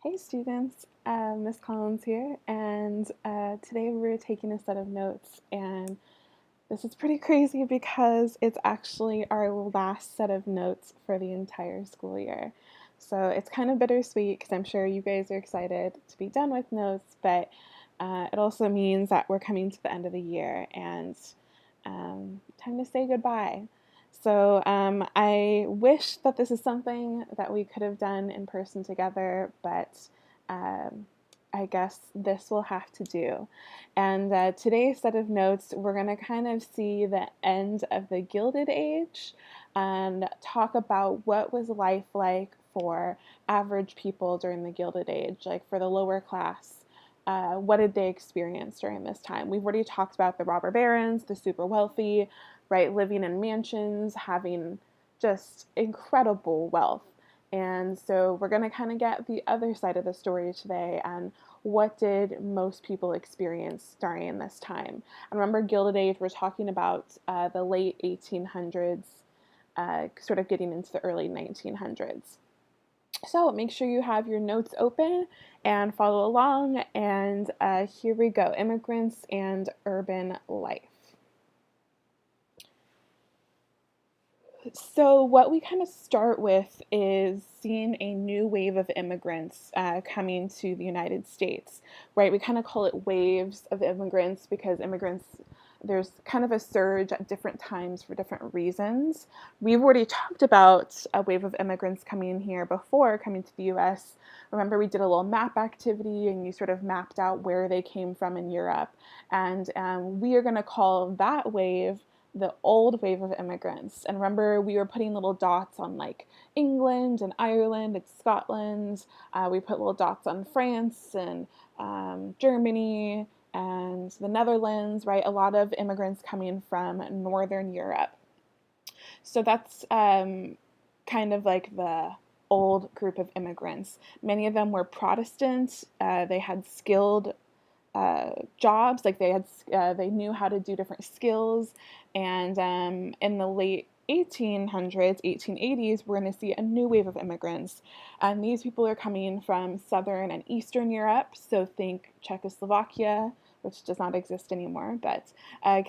Hey students, Miss Collins here, and today we're taking a set of notes, and this is pretty crazy because it's actually our last set of notes for the entire school year. So it's kind of bittersweet because I'm sure you guys are excited to be done with notes, but it also means that we're coming to the end of the year and time to say goodbye. So I wish that this is something that we could have done in person together, but um, I guess this will have to do. And today's set of notes, we're going to kind of see the end of the Gilded Age and talk about what was life like for average people during the Gilded Age, like for the lower class. What did they experience during this time? We've already talked about the robber barons, the super wealthy, right, living in mansions, having just incredible wealth. And so we're going to kind of get the other side of the story today and what did most people experience during this time. And remember, Gilded Age, we're talking about the late 1800s, sort of getting into the early 1900s. So make sure you have your notes open and follow along. And here we go, immigrants and urban life. So what we kind of start with is seeing a new wave of immigrants coming to the United States, right? We kind of call it waves of immigrants because immigrants, there's kind of a surge at different times for different reasons. We've already talked about a wave of immigrants coming here before coming to the US. Remember, we did a little map activity and you sort of mapped out where they came from in Europe. And we are going to call that wave the old wave of immigrants. And remember, we were putting little dots on like England and Ireland and Scotland. We put little dots on France and Germany and the Netherlands, right? A lot of immigrants coming from Northern Europe. So that's kind of like the old group of immigrants. Many of them were Protestant. They had skilled jobs, like they knew how to do different skills. And in the late 1800s, 1880s, we're going to see a new wave of immigrants. And these people are coming from Southern and Eastern Europe. So think Czechoslovakia, which does not exist anymore, but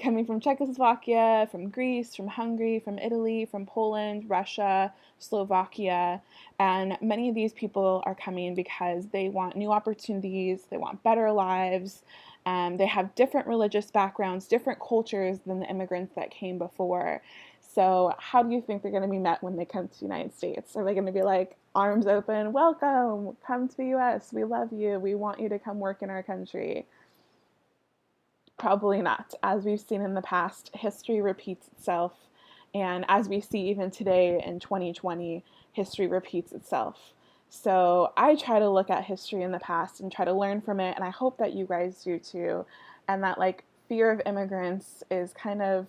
coming from Czechoslovakia, from Greece, from Hungary, from Italy, from Poland, Russia, Slovakia. And many of these people are coming because they want new opportunities, they want better lives. They have different religious backgrounds, different cultures than the immigrants that came before. So, how do you think they're going to be met when they come to the United States? Are they going to be like, arms open, welcome, come to the US, we love you, we want you to come work in our country? Probably not. As we've seen in the past, history repeats itself. And as we see even today in 2020, history repeats itself. So I try to look at history in the past and try to learn from it. And I hope that you guys do too. And that like fear of immigrants is kind of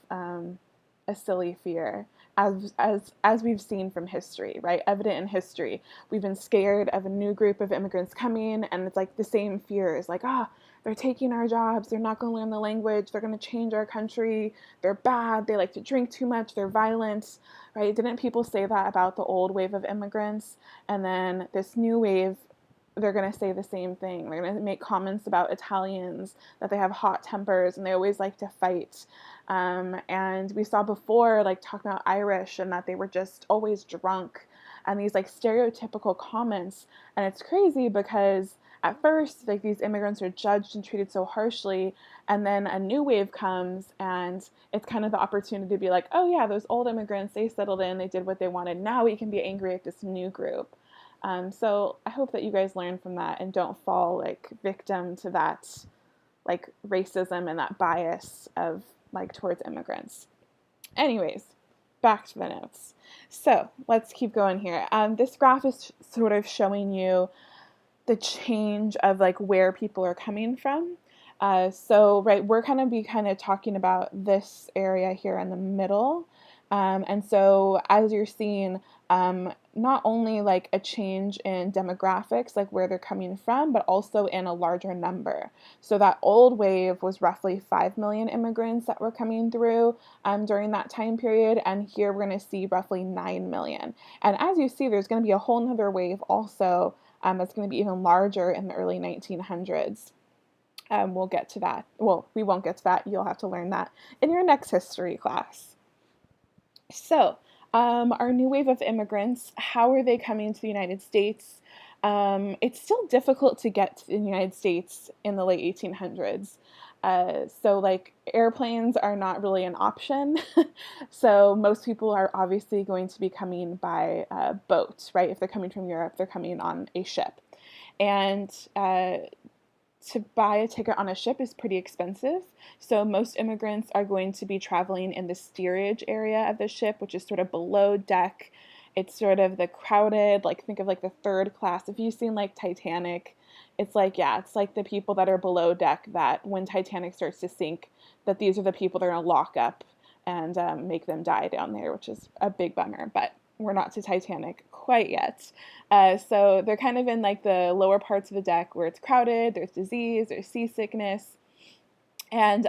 a silly fear, as we've seen from history, right? Evident in history. We've been scared of a new group of immigrants coming, and it's like the same fears, like, they're taking our jobs, they're not going to learn the language, they're going to change our country, they're bad, they like to drink too much, they're violent, right? Didn't people say that about the old wave of immigrants? And then this new wave, they're going to say the same thing. They're going to make comments about Italians, that they have hot tempers and they always like to fight. And we saw before, like, talking about Irish and that they were just always drunk and these like stereotypical comments. And it's crazy because at first, like, these immigrants are judged and treated so harshly, and then a new wave comes, and it's kind of the opportunity to be like, oh yeah, those old immigrants, they settled in, they did what they wanted. Now we can be angry at this new group. So I hope that you guys learn from that and don't fall like victim to that like racism and that bias of like towards immigrants. Anyways, back to the notes. So let's keep going here. This graph is sort of showing you the change of like where people are coming from. So right, we're kind of talking about this area here in the middle. And so as you're seeing, not only like a change in demographics, like where they're coming from, but also in a larger number. So that old wave was roughly 5 million immigrants that were coming through during that time period. And here we're going to see roughly 9 million. And as you see, there's going to be a whole nother wave also It's going to be even larger in the early 1900s. We'll get to that. Well, we won't get to that. You'll have to learn that in your next history class. So, our new wave of immigrants, how are they coming to the United States? It's still difficult to get to the United States in the late 1800s. So, like, airplanes are not really an option. So, most people are obviously going to be coming by boat, right? If they're coming from Europe, they're coming on a ship. And to buy a ticket on a ship is pretty expensive. So most immigrants are going to be traveling in the steerage area of the ship, which is sort of below deck. It's sort of the crowded, like think of like the third class. If you've seen like Titanic, it's like, yeah, it's like the people that are below deck that when Titanic starts to sink, that these are the people that are going to lock up and make them die down there, which is a big bummer. But we're not to Titanic quite yet. So they're kind of in like the lower parts of the deck where it's crowded, there's disease, there's seasickness. And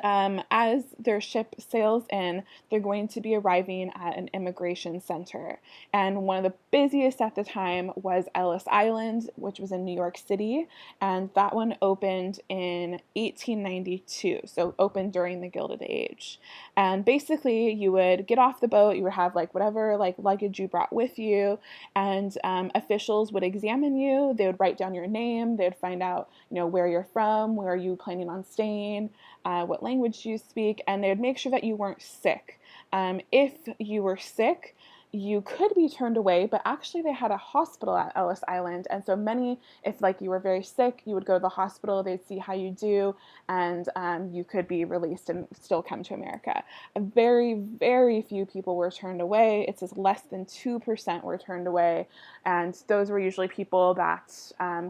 as their ship sails in, they're going to be arriving at an immigration center. And one of the busiest at the time was Ellis Island, which was in New York City. And that one opened in 1892, so opened during the Gilded Age. And basically, you would get off the boat, you would have like whatever like luggage you brought with you, and officials would examine you. They would write down your name. They would find out, where you're from, where are you planning on staying, what language you speak, and they would make sure that you weren't sick. If you were sick, you could be turned away, but actually they had a hospital at Ellis Island, and so many, if like you were very sick, you would go to the hospital, they'd see how you do, and you could be released and still come to America. Very, very few people were turned away. It says less than 2% were turned away, and those were usually people that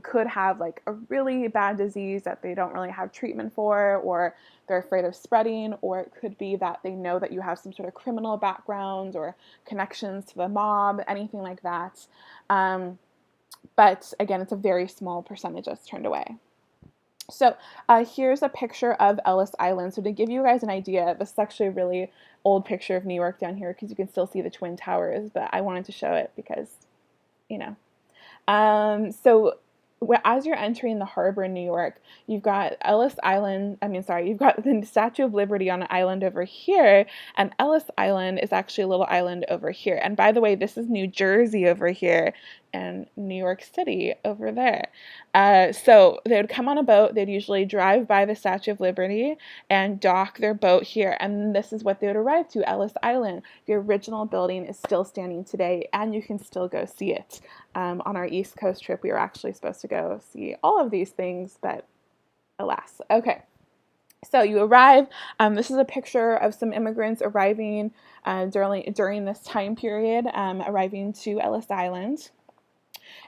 could have like a really bad disease that they don't really have treatment for, or they're afraid of spreading, or it could be that they know that you have some sort of criminal background or connections to the mob, anything like that. But again, it's a very small percentage that's turned away. So here's a picture of Ellis Island. So to give you guys an idea, this is actually a really old picture of New York down here because you can still see the Twin Towers, but I wanted to show it because, So as you're entering the harbor in New York, you've got you've got the Statue of Liberty on an island over here, and Ellis Island is actually a little island over here. And by the way, this is New Jersey over here, and New York City over there. So they would come on a boat, they'd usually drive by the Statue of Liberty and dock their boat here, and this is what they would arrive to, Ellis Island. The original building is still standing today, and you can still go see it. On our East Coast trip, we were actually supposed to go see all of these things, but alas. Okay. So you arrive. This is a picture of some immigrants arriving during this time period, arriving to Ellis Island.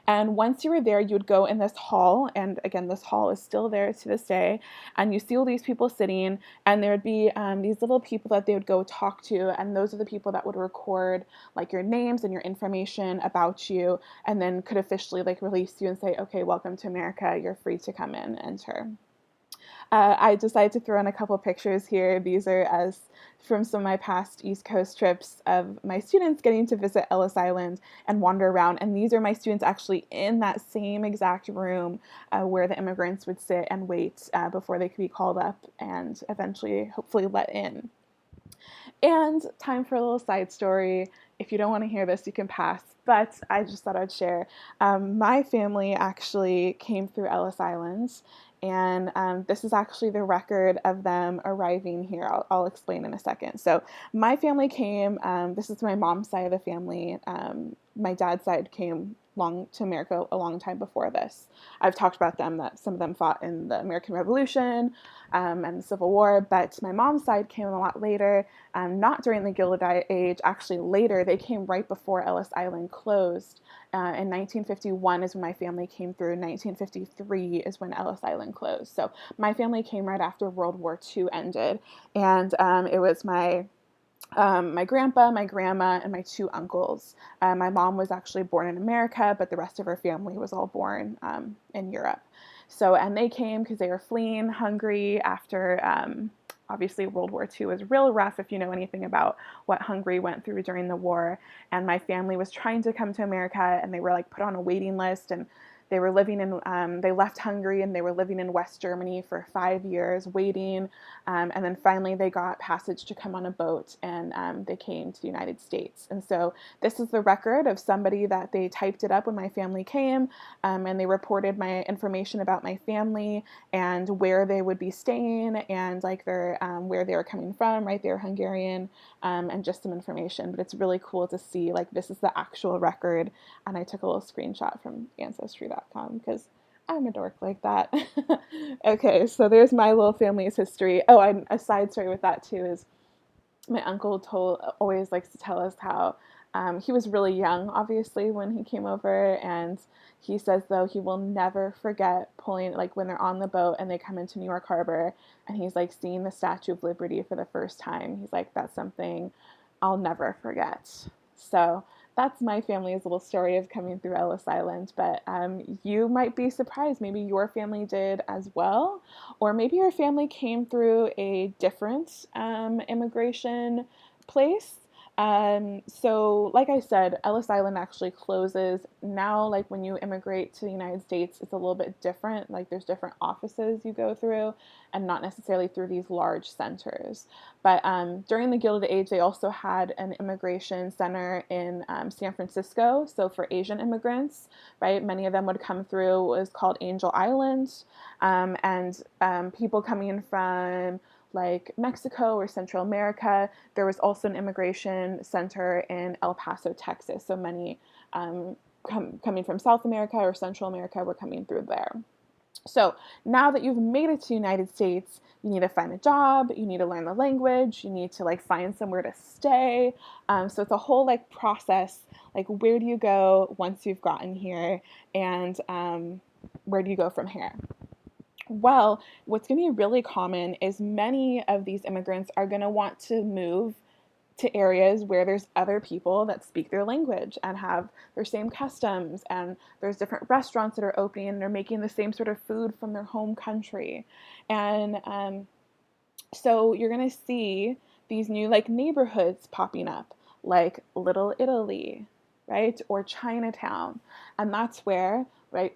And once you were there, you would go in this hall, and again, this hall is still there to this day, and you see all these people sitting, and there would be these little people that they would go talk to, and those are the people that would record like your names and your information about you, and then could officially like release you and say, okay, welcome to America, you're free to come in and enter. I decided to throw in a couple pictures here. These are from some of my past East Coast trips of my students getting to visit Ellis Island and wander around. And these are my students actually in that same exact room where the immigrants would sit and wait before they could be called up and eventually, hopefully, let in. And time for a little side story. If you don't want to hear this, you can pass, but I just thought I'd share. My family actually came through Ellis Island, and this is actually the record of them arriving here. I'll explain in a second. So my family came, this is my mom's side of the family. My dad's side came to America a long time before this. I've talked about them, that some of them fought in the American Revolution and the Civil War, but my mom's side came a lot later, not during the Gilded Age, actually later. They came right before Ellis Island closed. In 1951 is when my family came through. 1953 is when Ellis Island closed. So my family came right after World War II ended, and it was my grandpa, my grandma, and my two uncles. My mom was actually born in America, but the rest of her family was all born in Europe. So, and they came because they were fleeing Hungary after, obviously World War II was real rough if you know anything about what Hungary went through during the war. And my family was trying to come to America, and they were like put on a waiting list, and They were living in, they left Hungary and they were living in West Germany for 5 years, waiting. And then finally they got passage to come on a boat, and they came to the United States. And so this is the record of somebody that they typed it up when my family came, and they reported my information about my family and where they would be staying and like their where they were coming from, right? They were Hungarian, and just some information. But it's really cool to see like this is the actual record, and I took a little screenshot from Ancestry.com because I'm a dork like that. Okay, so there's my little family's history. Oh, and a side story with that too is my uncle always likes to tell us how he was really young, obviously, when he came over, and he says though he will never forget pulling like when they're on the boat and they come into New York Harbor, and he's like seeing the Statue of Liberty for the first time. He's like, that's something I'll never forget. So that's my family's little story of coming through Ellis Island. But you might be surprised. Maybe your family did as well. Or maybe your family came through a different immigration place. So like I said, Ellis Island actually closes now. Like when you immigrate to the United States, it's a little bit different. Like there's different offices you go through, and not necessarily through these large centers. But during the Gilded Age, they also had an immigration center in San Francisco. So for Asian immigrants, right, many of them would come through what was called Angel Island, and people coming from like Mexico or Central America. There was also an immigration center in El Paso, Texas. So many coming from South America or Central America were coming through there. So now that you've made it to the United States, you need to find a job, you need to learn the language, you need to like find somewhere to stay. So it's a whole like process, like where do you go once you've gotten here, and where do you go from here? Well, what's going to be really common is many of these immigrants are going to want to move to areas where there's other people that speak their language and have their same customs, and there's different restaurants that are opening and they're making the same sort of food from their home country. And so you're going to see these new like neighborhoods popping up, like Little Italy, right? Or Chinatown. And that's where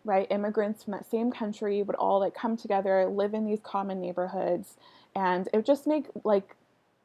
right immigrants from that same country would all like come together, live in these common neighborhoods, and it would just make like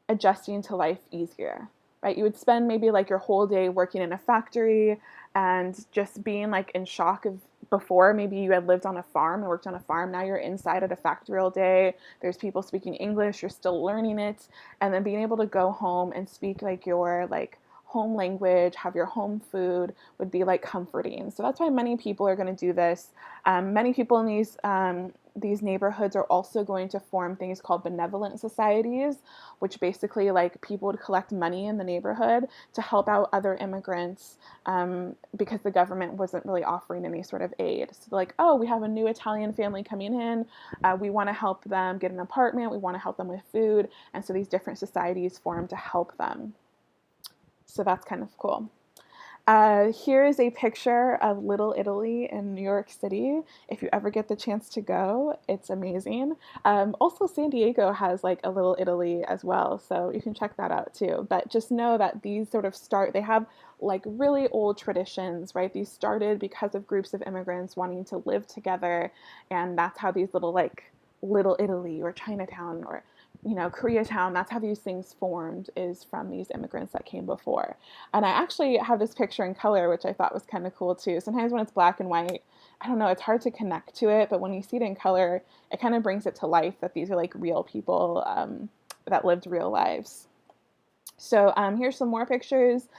adjusting to life easier, right? You would spend maybe like your whole day working in a factory and just being like in shock of before maybe you had lived on a farm and worked on a farm. Now you're inside at a factory all day. There's people speaking English, you're still learning it, and then being able to go home and speak like your like home language, have your home food would be like comforting. So that's why many people are going to do this. Many people in these neighborhoods are also going to form things called benevolent societies, which basically like people would collect money in the neighborhood to help out other immigrants, because the government wasn't really offering any sort of aid. So like, oh, we have a new Italian family coming in. We want to help them get an apartment. We want to help them with food. And so these different societies form to help them. So that's kind of cool. Here is a picture of Little Italy in New York City. If you ever get the chance to go, it's amazing. Also, San Diego has like a Little Italy as well, so you can check that out too. But just know that these sort of they have like really old traditions, right? These started because of groups of immigrants wanting to live together, and that's how these little like Little Italy or Chinatown or Koreatown, that's how these things formed, is from these immigrants that came before. And I actually have this picture in color, which I thought was kind of cool too. Sometimes when it's black and white, I don't know, it's hard to connect to it, but when you see it in color, it kind of brings it to life that these are like real people that lived real lives. So here's some more pictures,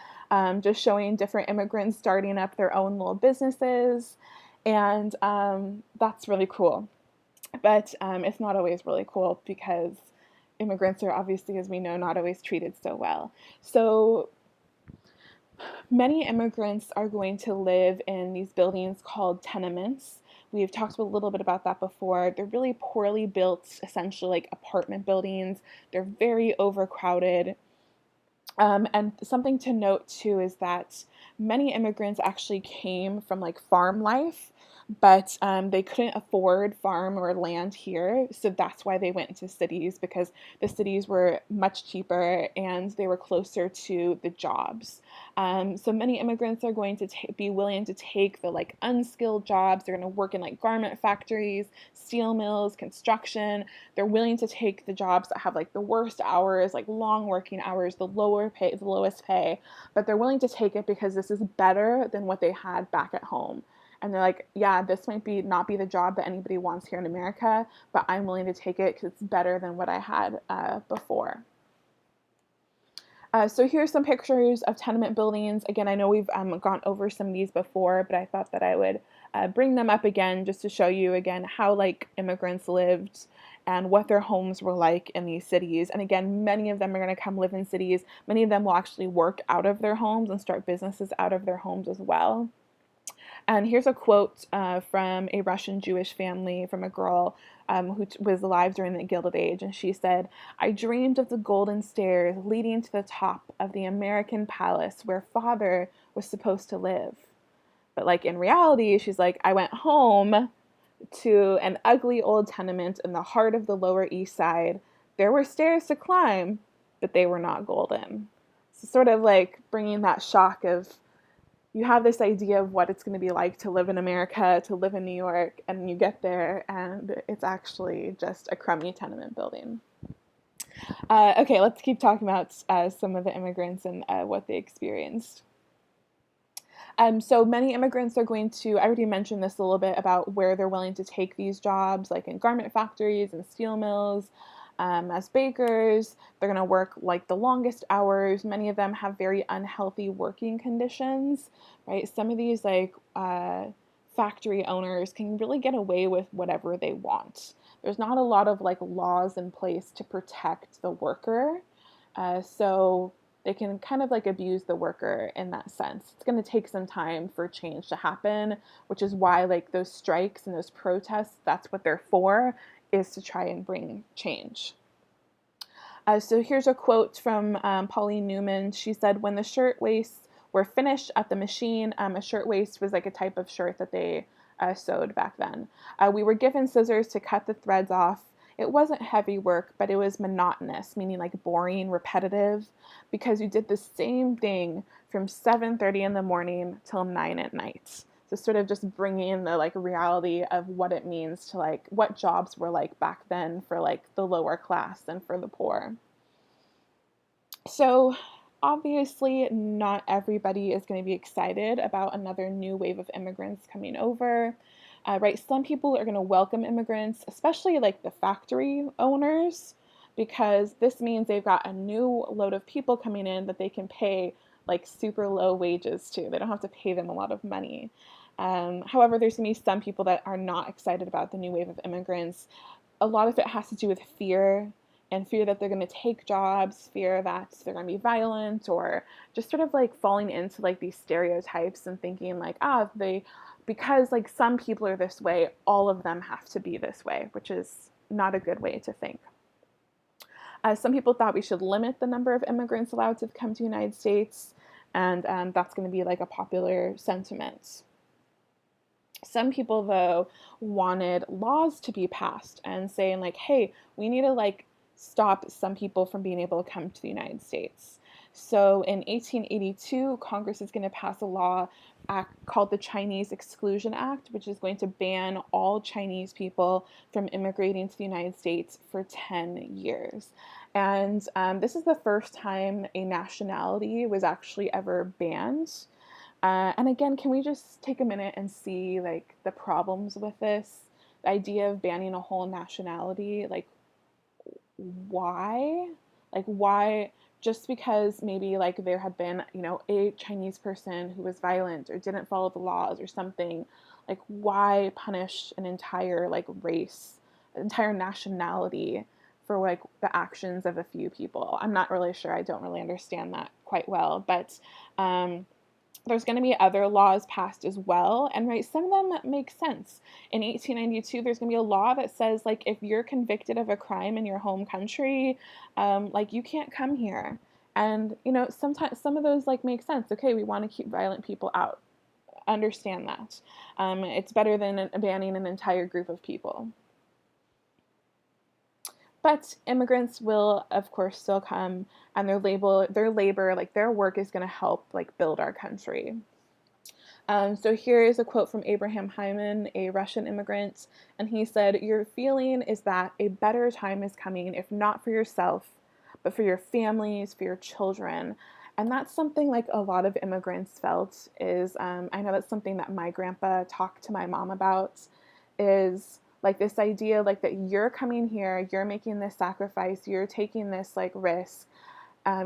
just showing different immigrants starting up their own little businesses, and that's really cool. But it's not always really cool because immigrants are obviously, as we know, not always treated so well. So many immigrants are going to live in these buildings called tenements. We've talked a little bit about that before. They're really poorly built, essentially like apartment buildings. They're very overcrowded. And something to note too is that many immigrants actually came from like farm life, but they couldn't afford farm or land here. So that's why they went into cities, because the cities were much cheaper and they were closer to the jobs. So many immigrants are going to be willing to take the like unskilled jobs. They're going to work in like garment factories, steel mills, construction. They're willing to take the jobs that have like the worst hours, like long working hours, the lowest pay, but they're willing to take it because this is better than what they had back at home. And they're like, yeah, this might be not be the job that anybody wants here in America, but I'm willing to take it because it's better than what I had before. So here's some pictures of tenement buildings. Again, I know we've gone over some of these before, but I thought that I would bring them up again just to show you again how like immigrants lived and what their homes were like in these cities. And again, many of them are going to come live in cities. Many of them will actually work out of their homes and start businesses out of their homes as well. And here's a quote from a Russian Jewish family from a girl who was alive during the Gilded Age. And she said, "I dreamed of the golden stairs leading to the top of the American palace where father was supposed to live. But like in reality," she's like, "I went home to an ugly old tenement in the heart of the Lower East Side. There were stairs to climb, but they were not golden." So sort of like bringing that shock of, you have this idea of what it's going to be like to live in America, to live in New York, and you get there and it's actually just a crummy tenement building. Okay, let's keep talking about some of the immigrants and what they experienced. So many immigrants are going to, I already mentioned this a little bit about where they're willing to take these jobs, like in garment factories and steel mills. As bakers, they're going to work like the longest hours. Many of them have very unhealthy working conditions, right? Some of these like factory owners can really get away with whatever they want. There's not a lot of like laws in place to protect the worker. So they can kind of like abuse the worker in that sense. It's going to take some time for change to happen, which is why like those strikes and those protests, that's what they're for, is to try and bring change. So here's a quote from Pauline Newman. She said, "When the shirt waists were finished at the machine," a shirt waist was like a type of shirt that they sewed back then. "We were given scissors to cut the threads off. It wasn't heavy work, but it was monotonous," meaning like boring, repetitive, because you did the same thing from 7:30 in the morning till 9 at night. So sort of just bringing in the like reality of what it means to like what jobs were like back then for like the lower class and for the poor. So obviously not everybody is going to be excited about another new wave of immigrants coming over. Right, some people are going to welcome immigrants, especially like the factory owners, because this means they've got a new load of people coming in that they can pay like super low wages to. They don't have to pay them a lot of money. However, there's going to be some people that are not excited about the new wave of immigrants. A lot of it has to do with fear, and fear that they're going to take jobs, fear that they're going to be violent, or just sort of like falling into like these stereotypes and thinking like, because like some people are this way, all of them have to be this way, which is not a good way to think. Some people thought we should limit the number of immigrants allowed to come to the United States, and that's going to be like a popular sentiment. Some people, though, wanted laws to be passed and saying like, hey, we need to like stop some people from being able to come to the United States. So in 1882, Congress is going to pass a law called the Chinese Exclusion Act, which is going to ban all Chinese people from immigrating to the United States for 10 years. And this is the first time a nationality was actually ever banned. And again, can we just take a minute and see like the problems with this? The idea of banning a whole nationality, like why? Like why? Just because maybe like there had been, a Chinese person who was violent or didn't follow the laws or something, like why punish an entire like race, entire nationality for like the actions of a few people? I'm not really sure. I don't really understand that quite well, but there's going to be other laws passed as well, and right, some of them make sense. In 1892, there's going to be a law that says like if you're convicted of a crime in your home country, like you can't come here. And sometimes some of those like make sense. Okay, we want to keep violent people out. Understand that. It's better than banning an entire group of people. But immigrants will, of course, still come, and their labor, like their work, is going to help like build our country. So here is a quote from Abraham Hyman, a Russian immigrant, and he said, "Your feeling is that a better time is coming, if not for yourself, but for your families, for your children." And that's something like a lot of immigrants felt. I know that's something that my grandpa talked to my mom about, is like this idea like that you're coming here, you're making this sacrifice, you're taking this like risk,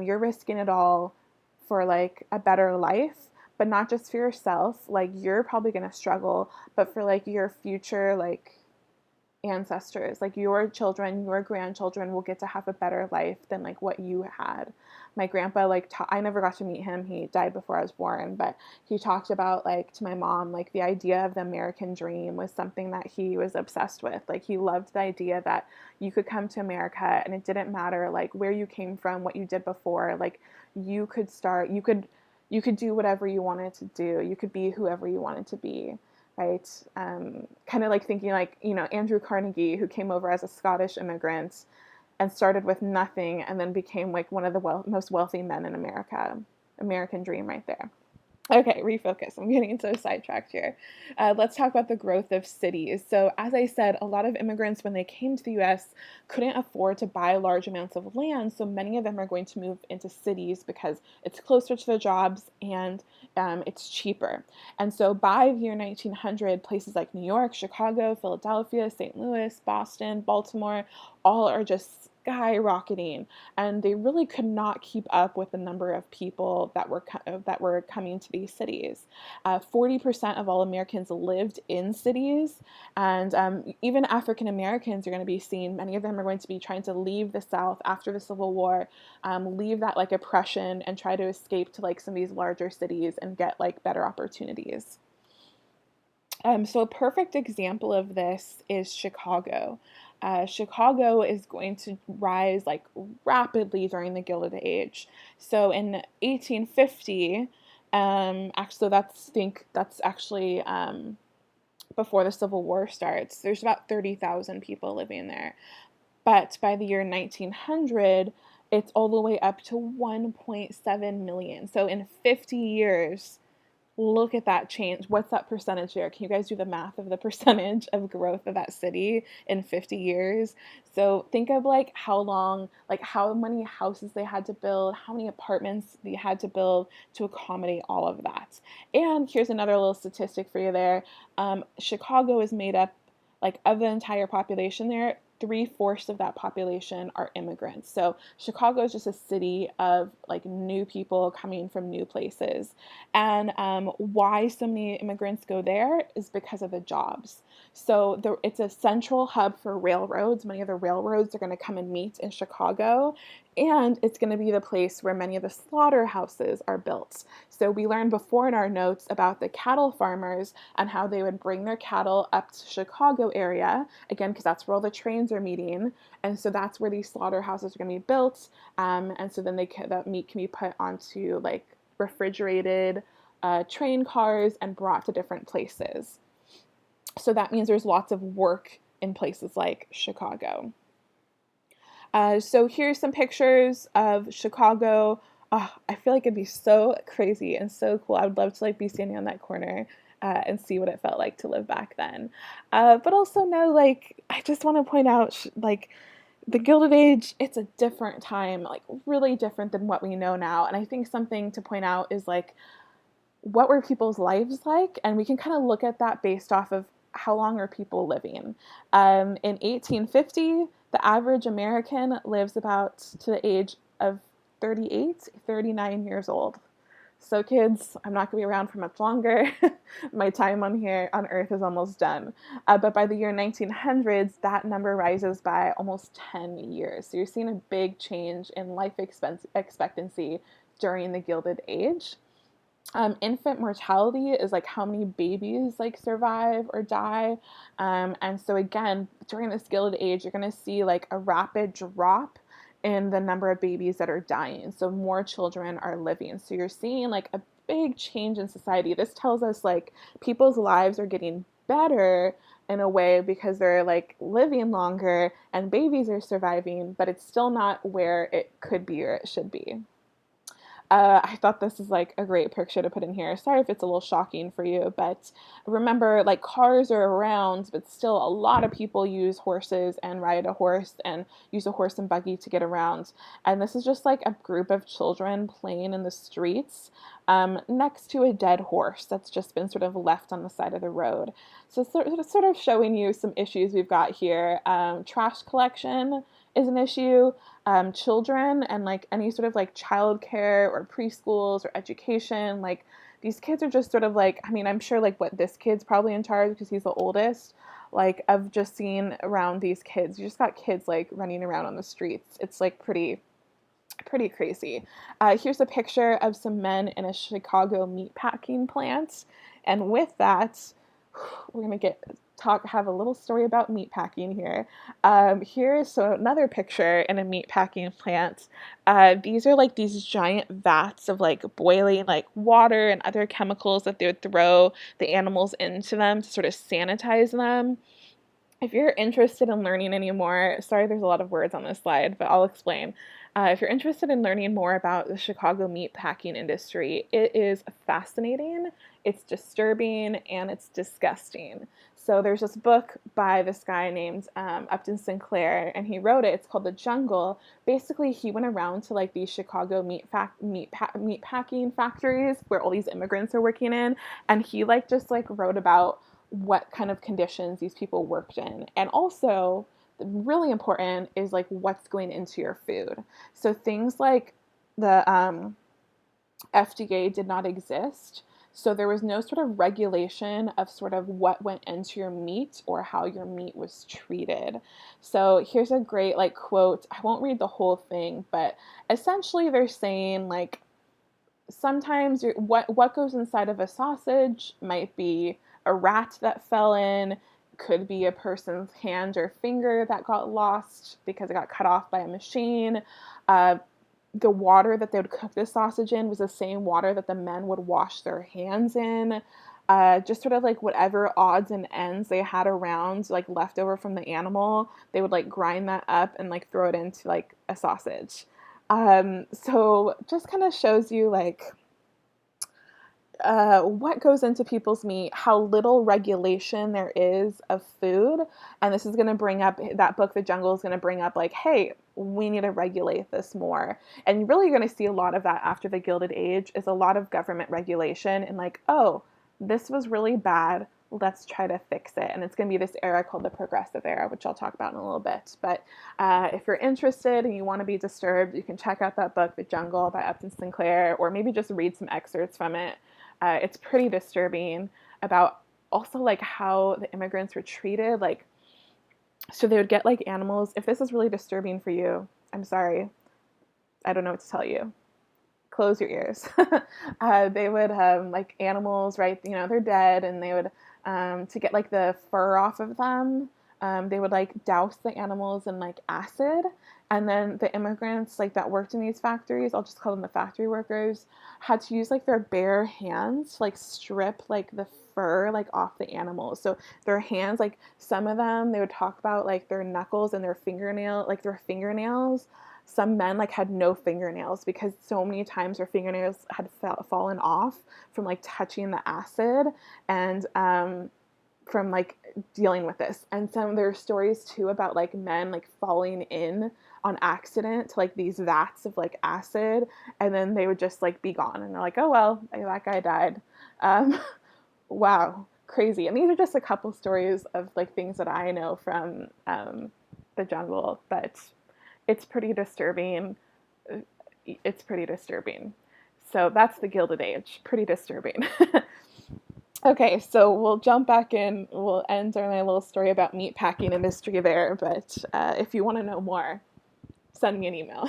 you're risking it all for like a better life, but not just for yourself. Like you're probably going to struggle, but for like your future like ancestors, like your children, your grandchildren will get to have a better life than like what you had. My grandpa I never got to meet him. He died before I was born, but he talked about like to my mom like the idea of the American dream was something that he was obsessed with. Like he loved the idea that you could come to America and it didn't matter like where you came from, what you did before, like you could do whatever you wanted to do. You could be whoever you wanted to be, right? Kind of like thinking like, Andrew Carnegie, who came over as a Scottish immigrant and started with nothing and then became like one of the most wealthy men in America. American dream right there. Okay, refocus. I'm getting so sidetracked here. Let's talk about the growth of cities. So, as I said, a lot of immigrants, when they came to the US, couldn't afford to buy large amounts of land. So, many of them are going to move into cities because it's closer to their jobs and it's cheaper. And so, by the year 1900, places like New York, Chicago, Philadelphia, St. Louis, Boston, Baltimore, all are just skyrocketing, and they really could not keep up with the number of people that were coming to these cities. 40% of all Americans lived in cities, and even African Americans are going to be seen. Many of them are going to be trying to leave the South after the Civil War, leave that like oppression, and try to escape to like some of these larger cities and get like better opportunities. So a perfect example of this is Chicago. Chicago is going to rise like rapidly during the Gilded Age. So in 1850, actually, that's actually before the Civil War starts. There's about 30,000 people living there, but by the year 1900, it's all the way up to 1.7 million. So in 50 years, look at that change. What's that percentage there? Can you guys do the math of the percentage of growth of that city in 50 years? So think of like how long, like how many houses they had to build, how many apartments they had to build to accommodate all of that. And here's another little statistic for you there. Chicago is made up, like, of the entire population there, 3/4 of that population are immigrants. So Chicago is just a city of like new people coming from new places. And why so many immigrants go there is because of the jobs. So it's a central hub for railroads. Many of the railroads are going to come and meet in Chicago. And it's going to be the place where many of the slaughterhouses are built. So we learned before in our notes about the cattle farmers and how they would bring their cattle up to Chicago area, again, because that's where all the trains are meeting. And so that's where these slaughterhouses are going to be built. And so then that meat can be put onto like refrigerated train cars and brought to different places. So that means there's lots of work in places like Chicago. So here's some pictures of Chicago. Oh, I feel like it'd be so crazy and so cool. I would love to like be standing on that corner and see what it felt like to live back then. But also know, like, I just want to point out, like, the Gilded Age, it's a different time, like really different than what we know now. And I think something to point out is like, what were people's lives like? And we can kind of look at that based off of how long are people living. In 1850, the average American lives about to the age of 38, 39 years old. So kids, I'm not going to be around for much longer. My time on Earth is almost done. But by the year 1900s, that number rises by almost 10 years. So you're seeing a big change in life expectancy during the Gilded Age. Infant mortality is like how many babies like survive or die. And so again, during this Gilded Age, you're going to see like a rapid drop in the number of babies that are dying. So more children are living. So you're seeing like a big change in society. This tells us like people's lives are getting better in a way because they're like living longer and babies are surviving, but it's still not where it could be or it should be. I thought this is like a great picture to put in here. Sorry if it's a little shocking for you, but remember, like, cars are around, but still a lot of people use horses and ride a horse and use a horse and buggy to get around. And this is just like a group of children playing in the streets next to a dead horse that's just been sort of left on the side of the road. So sort of showing you some issues we've got here. Trash collection is an issue. Children and like any sort of like childcare or preschools or education, like these kids are just sort of like, I mean, I'm sure like what this kid's probably in charge because he's the oldest, like of just seeing around these kids. You just got kids like running around on the streets. It's like pretty crazy. Here's a picture of some men in a Chicago meatpacking plant, and with that, we're gonna have a little story about meatpacking here. Here's another picture in a meatpacking plant. These are like these giant vats of like boiling like water and other chemicals that they would throw the animals into them to sort of sanitize them. If you're interested in learning any more, sorry there's a lot of words on this slide, but I'll explain. If you're interested in learning more about the Chicago meatpacking industry, it is fascinating, it's disturbing, and it's disgusting. So there's this book by this guy named Upton Sinclair, and he wrote it. It's called The Jungle. Basically, he went around to like these Chicago meatpacking factories where all these immigrants are working in, and he like just like wrote about what kind of conditions these people worked in. And also, really important is like what's going into your food. So things like the FDA did not exist. So there was no sort of regulation of sort of what went into your meat or how your meat was treated. So here's a great like quote. I won't read the whole thing, but essentially they're saying like sometimes what goes inside of a sausage might be a rat that fell in, could be a person's hand or finger that got lost because it got cut off by a machine. The water that they would cook the sausage in was the same water that the men would wash their hands in. Just sort of like whatever odds and ends they had around, like left over from the animal, they would like grind that up and like throw it into like a sausage. So just kind of shows you like what goes into people's meat, how little regulation there is of food. And this is going to bring up, that book, The Jungle, is going to bring up like, hey, we need to regulate this more. And you're really going to see a lot of that after the Gilded Age, is a lot of government regulation and like, oh, this was really bad, let's try to fix it. And it's going to be this era called the Progressive Era, which I'll talk about in a little bit. But if you're interested and you want to be disturbed, you can check out that book, The Jungle by Upton Sinclair, or maybe just read some excerpts from it. It's pretty disturbing about also like how the immigrants were treated. Like, so they would get like animals. If this is really disturbing for you, I'm sorry. I don't know what to tell you. Close your ears. They would like animals, right? You know, they're dead, and they would to get like the fur off of them. They would like douse the animals in like acid, and then the immigrants like that worked in these factories, I'll just call them the factory workers, had to use like their bare hands to like strip like the fur like off the animals. So their hands, like some of them, they would talk about like their knuckles and their fingernails. Some men like had no fingernails because so many times their fingernails had fallen off from like touching the acid and from like dealing with this. And some there are stories too about like men like falling in on accident to like these vats of like acid, and then they would just like be gone, and they're like, oh well, that guy died. Wow, crazy. And these are just a couple stories of like things that I know from The Jungle, but it's pretty disturbing. It's pretty disturbing. So that's the Gilded Age. Pretty disturbing. Okay, so we'll jump back in. We'll end my little story about meatpacking industry there. But if you want to know more, send me an email.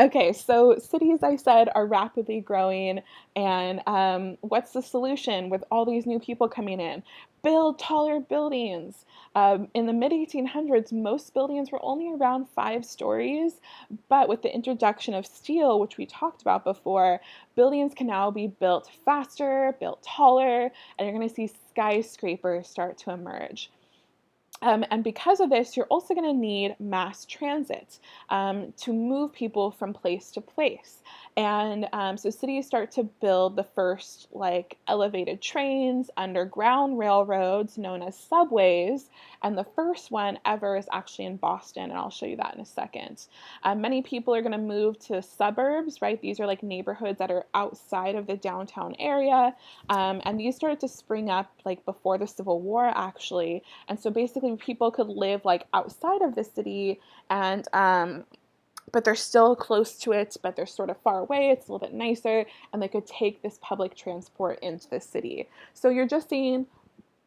Okay, so cities, I said, are rapidly growing. And what's the solution with all these new people coming in? build taller buildings. In the mid 1800s, most buildings were only around 5 stories, but with the introduction of steel, which we talked about before, buildings can now be built faster, built taller, and you're going to see skyscrapers start to emerge. And because of this, you're also going to need mass transit to move people from place to place. And so cities start to build the first like elevated trains, underground railroads known as subways. And the first one ever is actually in Boston, and I'll show you that in a second. Many people are going to move to suburbs, right? These are like neighborhoods that are outside of the downtown area. And these started to spring up like before the Civil War, actually. And so basically, people could live like outside of the city, and but they're still close to it, but they're sort of far away. It's a little bit nicer, and they could take this public transport into the city. So you're just seeing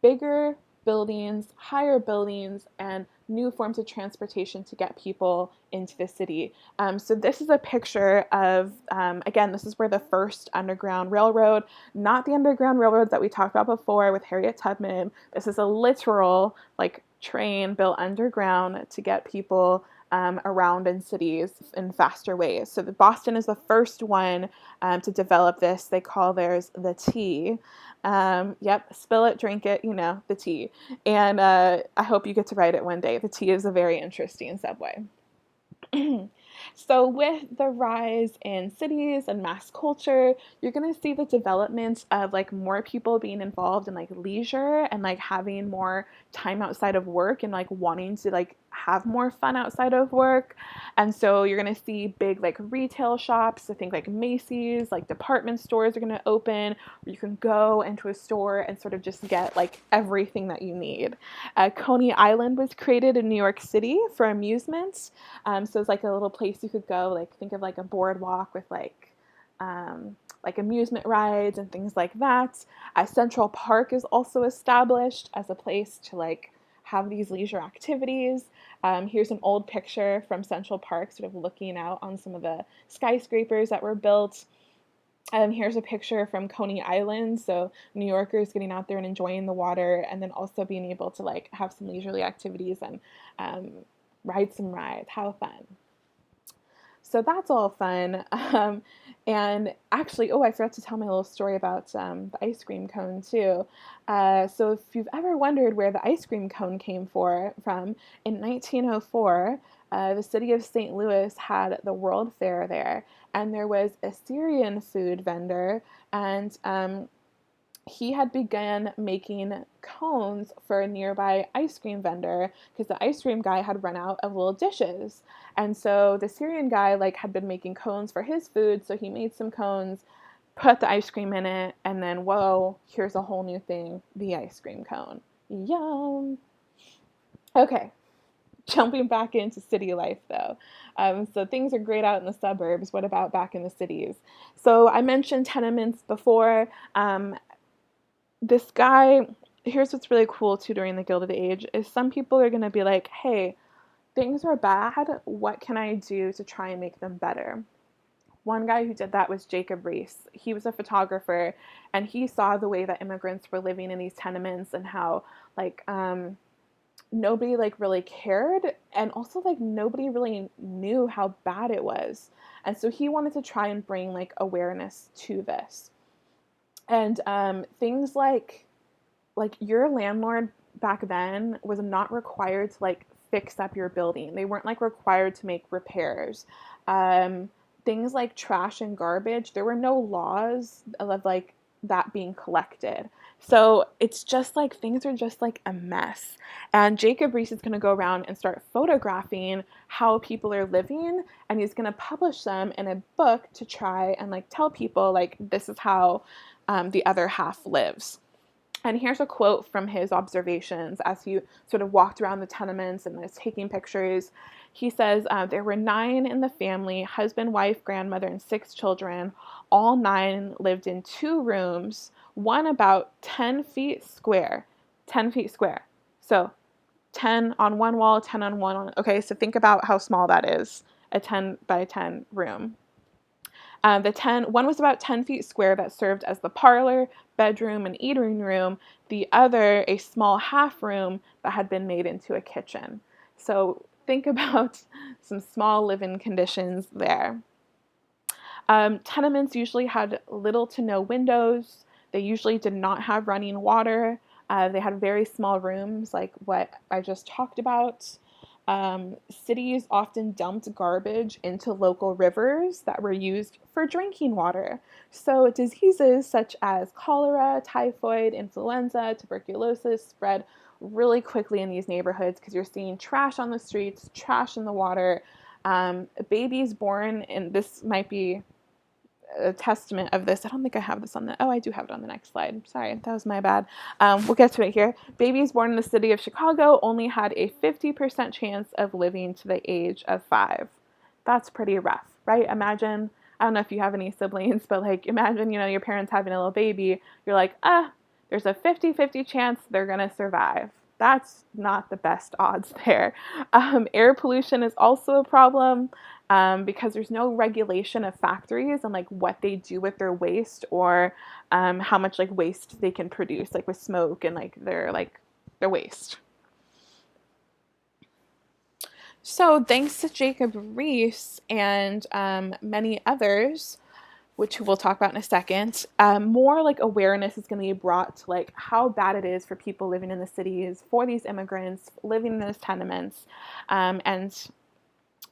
bigger buildings, higher buildings, and new forms of transportation to get people into the city. So this is a picture of, again, this is where the first underground railroad, not the underground railroads that we talked about before with Harriet Tubman. This is a literal like train built underground to get people around in cities in faster ways. So Boston is the first one to develop this. They call theirs the T. Yep, spill it, drink it, the tea. And I hope you get to ride it one day. The tea is a very interesting subway. So with the rise in cities and mass culture, you're going to see the development of like more people being involved in like leisure and like having more time outside of work and like wanting to like have more fun outside of work. And so you're going to see big like retail shops. I think like Macy's, like department stores are going to open where you can go into a store and sort of just get like everything that you need. Coney Island was created in New York City for amusement. So it's like a little place you could go, like think of like a boardwalk with like amusement rides and things like that. Central Park is also established as a place to like have these leisure activities. Here's an old picture from Central Park, sort of looking out on some of the skyscrapers that were built. Here's a picture from Coney Island, so New Yorkers getting out there and enjoying the water, and then also being able to like have some leisurely activities and ride some rides, have fun. So that's all fun. And actually, I forgot to tell my little story about the ice cream cone too. So if you've ever wondered where the ice cream cone came from, in 1904, the city of St. Louis had the World Fair there, and there was a Syrian food vendor, and he had begun making cones for a nearby ice cream vendor because the ice cream guy had run out of little dishes. And so the Syrian guy like had been making cones for his food, so he made some cones, put the ice cream in it, and then whoa, here's a whole new thing, the ice cream cone. Yum. Okay, jumping back into city life though. So things are great out in the suburbs. What about back in the cities? So I mentioned tenements before. This guy, here's what's really cool too during the Gilded Age, is some people are going to be like, hey, things are bad. What can I do to try and make them better? One guy who did that was Jacob Riis. He was a photographer, and he saw the way that immigrants were living in these tenements and how like nobody like really cared, and also like nobody really knew how bad it was. And so he wanted to try and bring like awareness to this. And things like your landlord back then was not required to like fix up your building. They weren't like required to make repairs. Things like trash and garbage, there were no laws of like that being collected. So it's just like things are just like a mess. And Jacob Riis is going to go around and start photographing how people are living, and he's going to publish them in a book to try and like tell people like this is how the other half lives. And here's a quote from his observations as he sort of walked around the tenements and was taking pictures. He says, there were 9 in the family, husband, wife, grandmother, and 6 children. All 9 lived in 2 rooms, one about 10 feet square. 10 feet square. So 10 on one wall, 10 on one. Okay, so think about how small that is, a 10 by 10 room. One was about 10 feet square that served as the parlor, bedroom, and eating room. The other, a small half room that had been made into a kitchen. So think about some small living conditions there. Tenements usually had little to no windows. They usually did not have running water. They had very small rooms, like what I just talked about. Cities often dumped garbage into local rivers that were used for drinking water. So diseases such as cholera, typhoid, influenza, tuberculosis spread really quickly in these neighborhoods because you're seeing trash on the streets, trash in the water. Babies born, and this might be a testament of this. I don't think I have this on the, oh, I do have it on the next slide. Sorry, that was my bad. We'll get to it here. Babies born in the city of Chicago only had a 50% chance of living to the age of 5. That's pretty rough, right? Imagine, I don't know if you have any siblings, but like imagine, your parents having a little baby. You're like, there's a 50-50 chance they're going to survive. That's not the best odds there. Air pollution is also a problem because there's no regulation of factories and like what they do with their waste or how much like waste they can produce, like with smoke and like their waste. So thanks to Jacob Riis and many others, which we'll talk about in a second, more like awareness is going to be brought to like how bad it is for people living in the cities, for these immigrants living in those tenements. And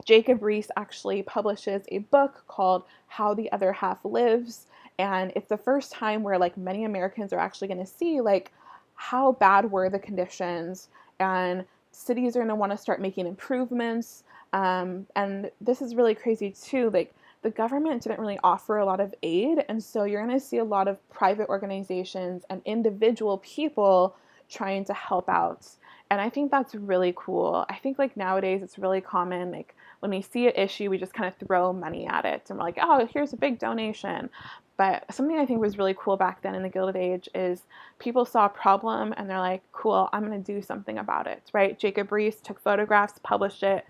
Jacob Riis actually publishes a book called How the Other Half Lives. And it's the first time where like many Americans are actually going to see like how bad were the conditions, and cities are going to want to start making improvements. And this is really crazy too. Like the government didn't really offer a lot of aid. And so you're going to see a lot of private organizations and individual people trying to help out. And I think that's really cool. I think like nowadays it's really common, like when we see an issue, we just kind of throw money at it and we're like, oh, here's a big donation. But something I think was really cool back then in the Gilded Age is people saw a problem and they're like, cool, I'm going to do something about it, right? Jacob Riis took photographs, published it.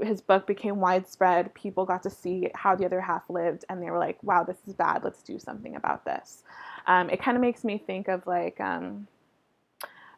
His book became widespread. People got to see how the other half lived and they were like, wow, this is bad. Let's do something about this. It kind of makes me think of like,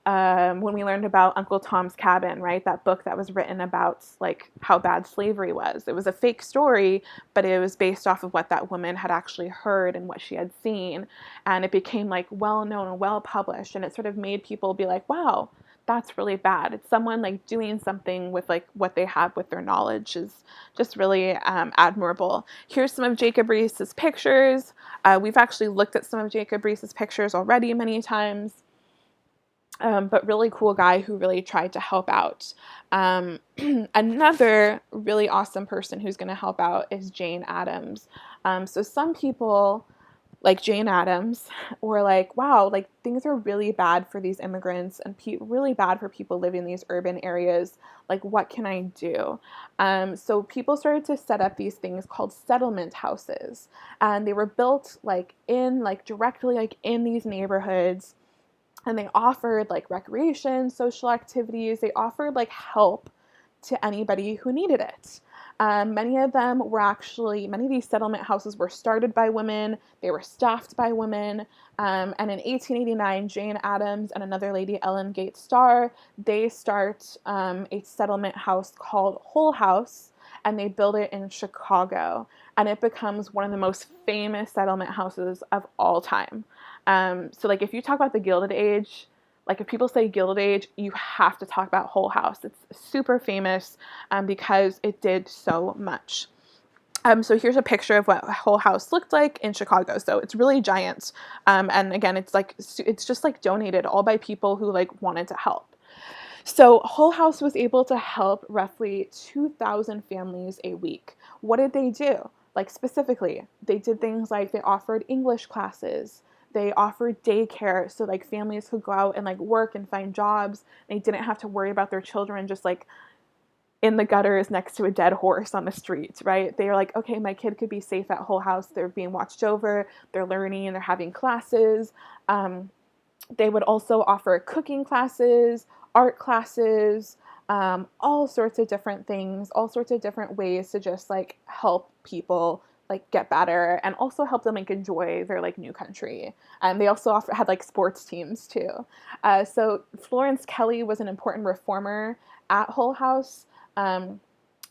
when we learned about Uncle Tom's Cabin, right? That book that was written about like how bad slavery was. It was a fake story, but it was based off of what that woman had actually heard and what she had seen. And it became like well known and well published. And it sort of made people be like, wow, that's really bad. It's someone like doing something with like what they have with their knowledge is just really admirable. Here's some of Jacob Riis's pictures. We've actually looked at some of Jacob Riis's pictures already many times. But really cool guy who really tried to help out. Another really awesome person who's going to help out is Jane Addams. So some people like Jane Addams were like, wow, like things are really bad for these immigrants and really bad for people living in these urban areas. Like, what can I do? So people started to set up these things called settlement houses, and they were built directly in these neighborhoods. And they offered like recreation, social activities. They offered like help to anybody who needed it. Many of these settlement houses were started by women. They were staffed by women. And in 1889, Jane Addams and another lady, Ellen Gates Starr, they start a settlement house called Hull House, and they build it in Chicago. And it becomes one of the most famous settlement houses of all time. So like if you talk about the Gilded Age, like if people say Gilded Age, you have to talk about Hull House. It's super famous because it did so much. So here's a picture of what Hull House looked like in Chicago. So it's really giant. And again, it's just like donated all by people who like wanted to help. So Hull House was able to help roughly 2,000 families a week. What did they do? Like specifically, they did things like they offered English classes. They offered daycare so like families could go out and like work and find jobs. They didn't have to worry about their children just like in the gutters next to a dead horse on the street, right? They are like, okay, my kid could be safe at Hull House. They're being watched over. They're learning. They're having classes. They would also offer cooking classes, art classes, all sorts of different things, all sorts of different ways to just like help people like get better and also help them like enjoy their like new country. And they also had like sports teams too. So Florence Kelley was an important reformer at Hull House. Um,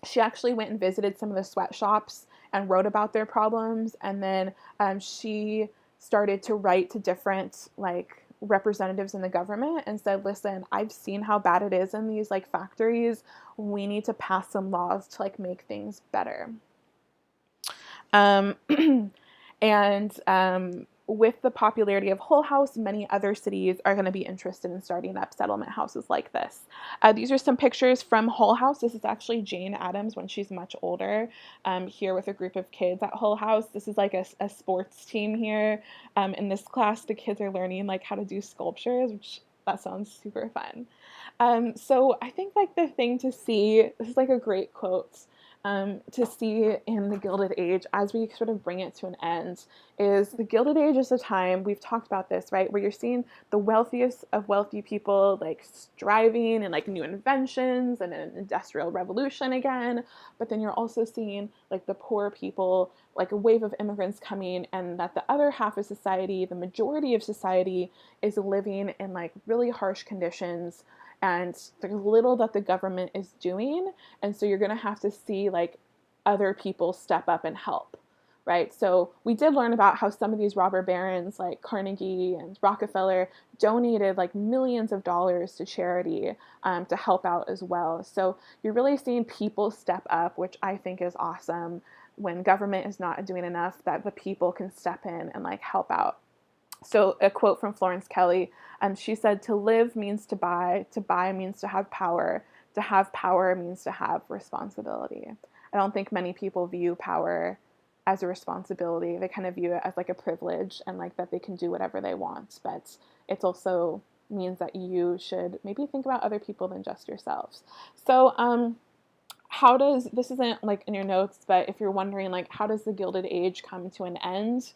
she actually went and visited some of the sweatshops and wrote about their problems. And then she started to write to different like representatives in the government and said, listen, I've seen how bad it is in these like factories. We need to pass some laws to like make things better. Um, and with the popularity of Hull House, many other cities are going to be interested in starting up settlement houses like this. These are some pictures from Hull House. This is actually Jane Addams when she's much older, here with a group of kids at Hull House. This is like a sports team here. In this class, the kids are learning like how to do sculptures, which that sounds super fun. So I think like the thing to see, this is like a great quote, to see in the Gilded Age as we sort of bring it to an end is the Gilded Age is a time, we've talked about this, right, where you're seeing the wealthiest of wealthy people like striving and like new inventions and an industrial revolution again, but then you're also seeing like the poor people, like a wave of immigrants coming, and that the other half of society, the majority of society, is living in like really harsh conditions, and there's little that the government is doing, and so you're going to have to see like other people step up and help, right? So we did learn about how some of these robber barons like Carnegie and Rockefeller donated like millions of dollars to charity, to help out as well. So you're really seeing people step up, which I think is awesome. When government is not doing enough, that the people can step in and like help out. So a quote from Florence Kelley, she said, to live means to buy means to have power means to have responsibility. I don't think many people view power as a responsibility. They kind of view it as like a privilege and like that they can do whatever they want, but it also means that you should maybe think about other people than just yourselves. So how does, this isn't like in your notes, but if you're wondering like how does the Gilded Age come to an end,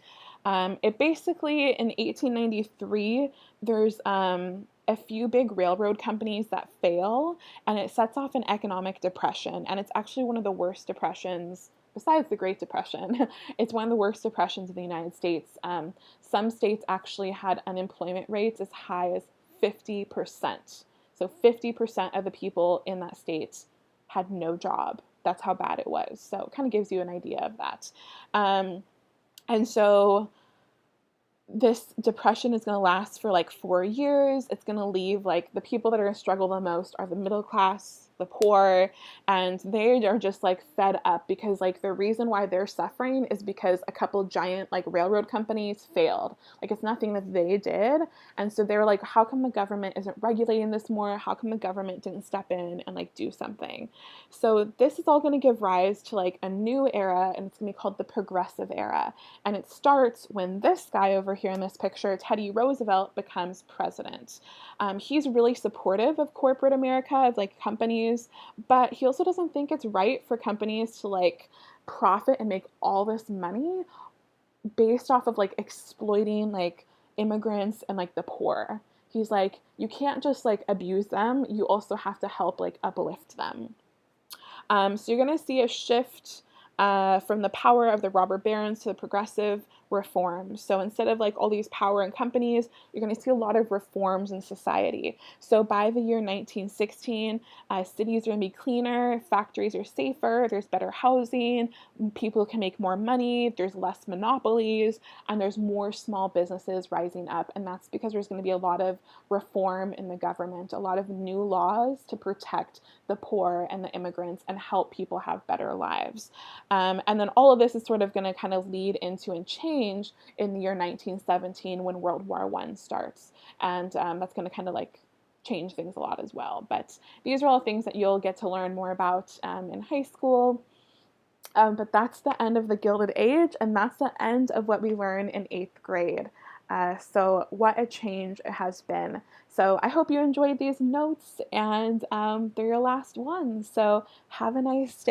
it basically in 1893 there's a few big railroad companies that fail, and it sets off an economic depression, and it's actually one of the worst depressions besides the Great Depression. It's one of the worst depressions in the United States. Some states actually had unemployment rates as high as 50%. So 50% of the people in that state had no job. That's how bad it was. So it kind of gives you an idea of that. And so this depression is going to last for like 4 years. It's going to leave like the people that are going to struggle the most are the middle class, the poor, and they are just like fed up because like the reason why they're suffering is because a couple giant like railroad companies failed. Like it's nothing that they did. And so they're like, how come the government isn't regulating this more? How come the government didn't step in and like do something? So this is all going to give rise to like a new era, and it's going to be called the Progressive Era. And it starts when this guy over here in this picture, Teddy Roosevelt, becomes president. He's really supportive of corporate America, of like companies, but he also doesn't think it's right for companies to like profit and make all this money based off of like exploiting like immigrants and like the poor. He's like, you can't just like abuse them, you also have to help like uplift them. So you're going to see a shift from the power of the robber barons to the progressive reforms. So instead of like all these power and companies, you're going to see a lot of reforms in society. So by the year 1916, cities are going to be cleaner, factories are safer, there's better housing, people can make more money, there's less monopolies, and there's more small businesses rising up. And that's because there's going to be a lot of reform in the government, a lot of new laws to protect the poor and the immigrants and help people have better lives. And then all of this is sort of going to kind of lead into and change in the year 1917 when World War I starts. And that's going to kind of like change things a lot as well. But these are all things that you'll get to learn more about in high school. But that's the end of the Gilded Age, and that's the end of what we learn in 8th grade. So what a change it has been. So I hope you enjoyed these notes, and they're your last ones. So have a nice day.